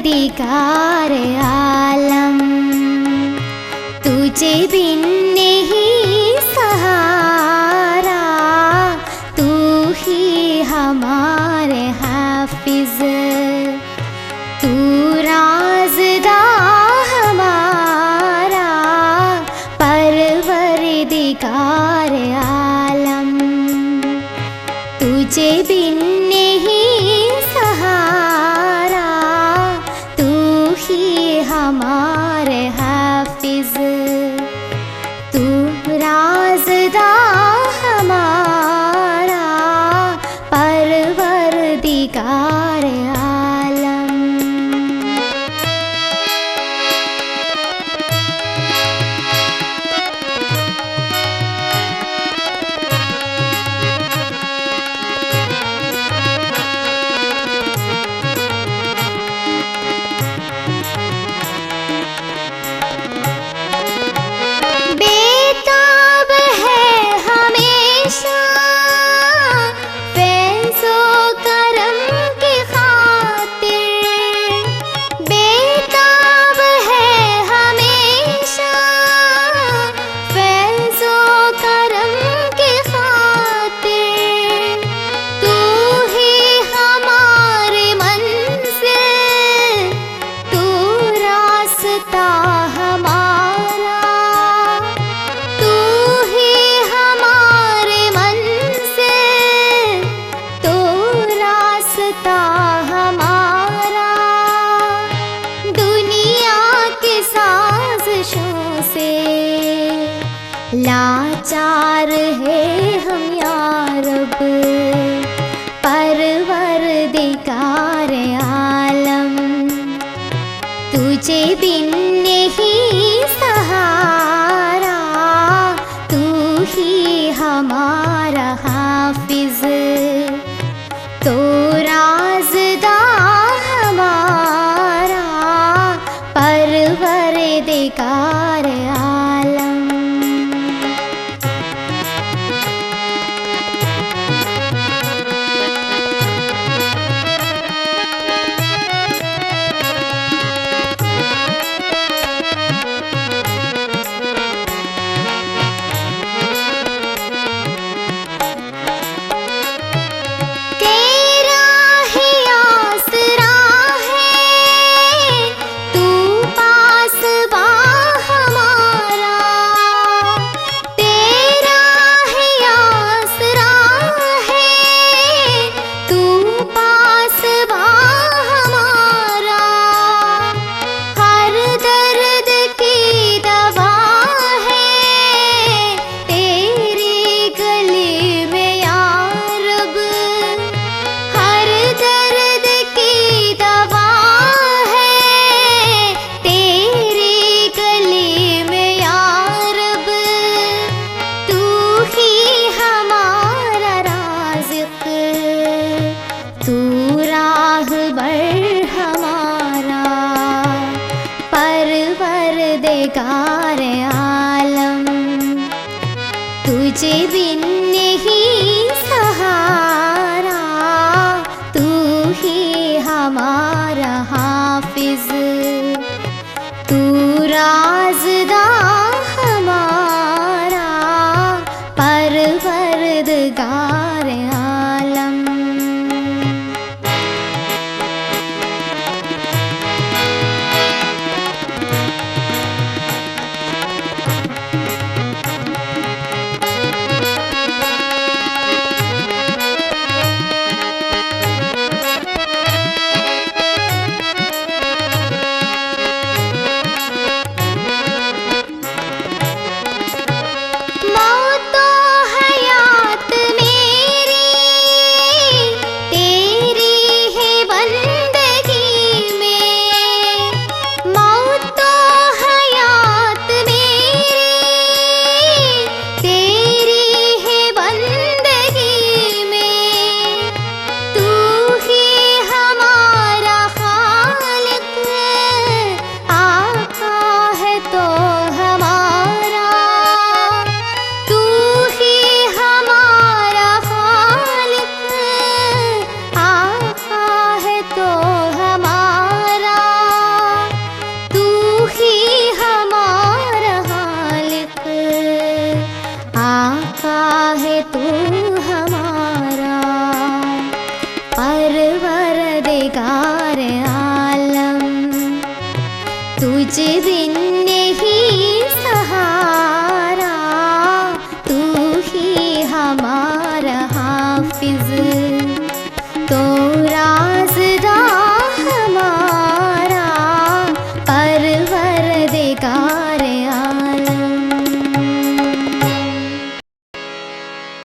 परवरदिगार आलम, तुझे बिन नहीं सहारा, तू ही हमारे हाफिज, तू राज़दा हमारा परवरदिगार आलम, तुझे बिन नहीं सहारा, तू ही हमारे हाफिज, तू राज़दा हमारा परवरदिगार आलम। बेताब है हमेशा फैज़ो करम की खातिर, बेताब है हमेशा फैज़ो करम की खातिर, तू ही हमारी मंज़िल, तू रास्ता हमारा, तू ही हमारे मंज़िल, तो रास्ता हमारा। दुनिया की साज़िशों से लाचार है हम या रब, परवरदिगार आलम, तुझे बिन नहीं सहारा, तू ही हमारा हाफिज, तो राज़दा हमारा परवरदिगार आलम। तेरा ही आसरा है, तू पास बा हमारा, तेरा ही आसरा है, तू पास बा हमारा, हर दर्द की दवा है तेरी गली में या रब, हर दर्द की दवा है तेरी गली में या रब, तू ही हमारा राज़िक़, तू राहबर हमारा परवरदिगार आलम, तुझे बिन नहीं सहारा, तू ही हमारा हाफिज, तू राज़दा हमारा परवरदिगार आलम। मौतो हयात मेरी तू हमारा। परवरदिगार आलम तुझ बिन